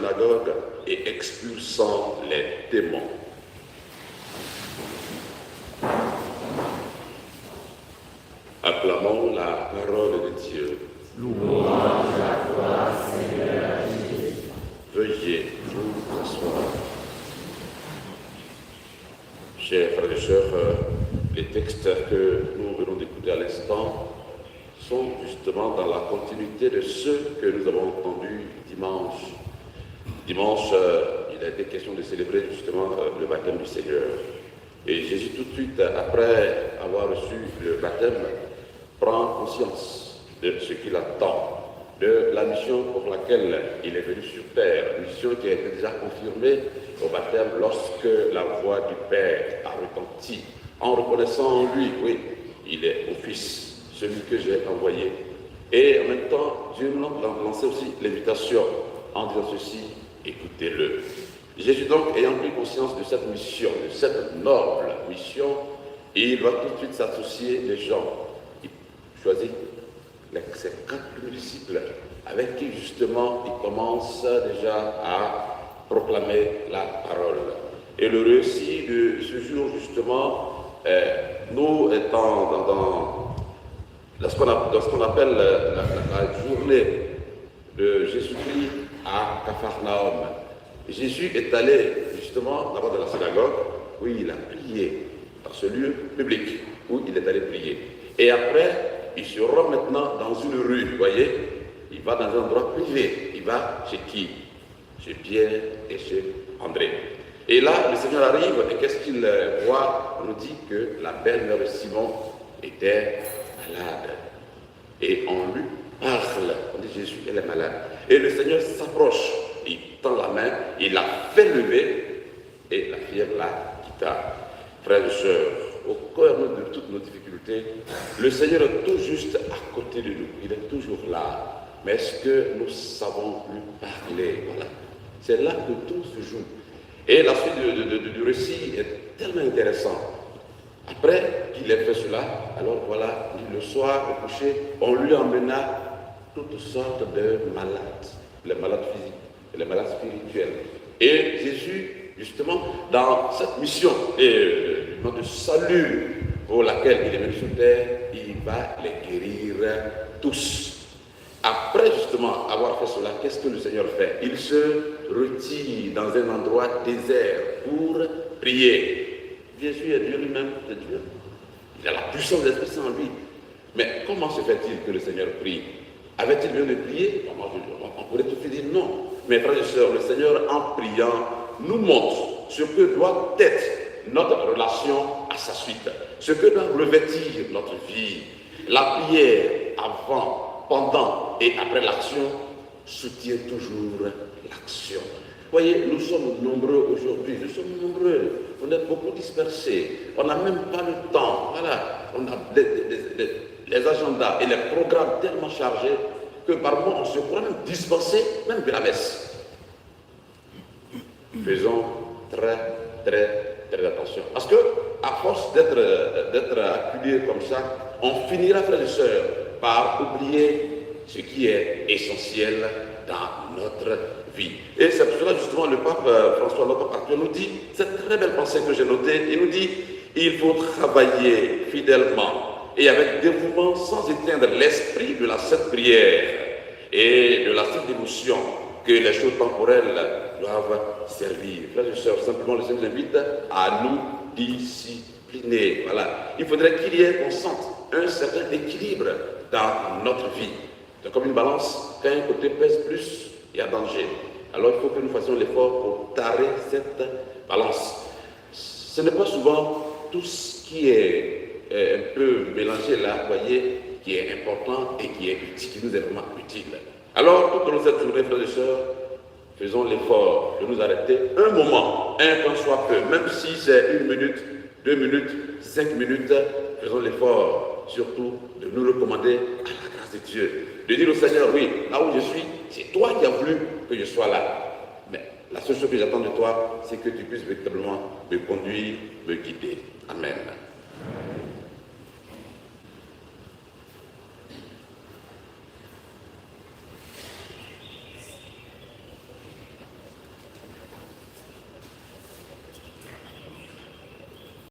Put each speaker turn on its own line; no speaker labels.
synagogue et expulsant les démons. Acclamons la parole de Dieu.
Louange à toi, Seigneur Jésus.
Veuillez vous asseoir. Chers frères et sœurs, les textes que nous venons d'écouter à l'instant sont justement dans la continuité de ceux que nous avons entendus dimanche. Dimanche, il a été question de célébrer justement le baptême du Seigneur. Et Jésus, tout de suite, après avoir reçu le baptême, prend conscience de ce qu'il attend, de la mission pour laquelle il est venu sur terre, mission qui a été déjà confirmée au baptême lorsque la voix du Père a retenti, en reconnaissant en lui, oui, il est mon Fils, celui que j'ai envoyé. Et en même temps, Dieu nous a lancé aussi l'invitation en disant ceci, écoutez-le. Jésus donc, ayant pris conscience de cette mission, de cette noble mission, il va tout de suite s'associer les gens. Il choisit ses 4 disciples avec qui justement il commence déjà à proclamer la parole. Et le récit de ce jour justement, nous étant dans ce qu'on appelle la journée de Jésus-Christ à Capharnaüm. Jésus est allé justement d'abord dans la synagogue où il a prié, dans ce lieu public où il est allé prier. Et après, il se rend maintenant dans une rue, vous voyez, il va dans un endroit privé. Il va chez qui? Chez Pierre et chez André. Et là, le Seigneur arrive et qu'est-ce qu'il voit? On nous dit que la belle-mère de Simon était malade. Et on lui parle. On dit Jésus, elle est malade. Et le Seigneur s'approche. Il tend la main, il la fait lever et la fièvre la quitta. Frères et sœurs, au cœur de toutes nos difficultés, le Seigneur est tout juste à côté de nous. Il est toujours là. Mais est-ce que nous savons lui parler? Voilà. C'est là que tout se joue. Et la suite du récit est tellement intéressant. Après qu'il ait fait cela, alors voilà, le soir, au coucher, on lui emmena toutes sortes de malades. Les malades physiques et les malades spirituels. Et Jésus, justement, dans cette mission de salut pour laquelle il est venu sur terre, il va les guérir tous. Après, justement, avoir fait cela, qu'est-ce que le Seigneur fait? Il se retire dans un endroit désert pour prier. Jésus est Dieu lui-même, c'est Dieu. Il a la puissance de l'Esprit Saint en lui. Mais comment se fait-il que le Seigneur prie? Avait-il besoin de prier? On pourrait tout de suite dire non. Mais frères et sœurs, le Seigneur, en priant, nous montre ce que doit être notre relation à sa suite, ce que doit revêtir notre vie. La prière avant, pendant et après l'action soutient toujours l'action. Voyez, nous sommes nombreux aujourd'hui, nous sommes nombreux, on est beaucoup dispersés, on n'a même pas le temps, voilà, on a les agendas et les programmes tellement chargés que par moments on se croit même dispensé, même de la messe. Faisons très attention. Parce que, à force d'être acculés comme ça, on finira, frères et sœurs, par oublier ce qui est essentiel dans notre vie. Et c'est pour cela, justement, le pape François, notre pape actuel, nous dit, cette très belle pensée que j'ai notée, il nous dit, il faut travailler fidèlement et avec dévouement sans éteindre l'esprit de la sainte prière et de la sainte dévotion que les choses temporelles doivent servir. Frères et sœurs, simplement, le Seigneur nous invite à nous discipliner. Voilà. Il faudrait qu'il y ait, qu'on sente un certain équilibre dans notre vie. C'est comme une balance, quand un côté pèse plus, il y a danger. Alors il faut que nous fassions l'effort pour tarer cette balance. Ce n'est pas souvent tout ce qui est un peu mélangé là, vous voyez, qui est important et qui est utile, qui nous est vraiment utile. Alors, tout au long de cette journée, frères et sœurs, faisons l'effort de nous arrêter un moment, un temps soit peu, même si c'est 1 minute, 2 minutes, 5 minutes, faisons l'effort surtout de nous recommander à la grâce de Dieu. De dire au Seigneur, oui, là où je suis, c'est toi qui as voulu que je sois là. Mais la seule chose que j'attends de toi, c'est que tu puisses véritablement me conduire, me guider. Amen.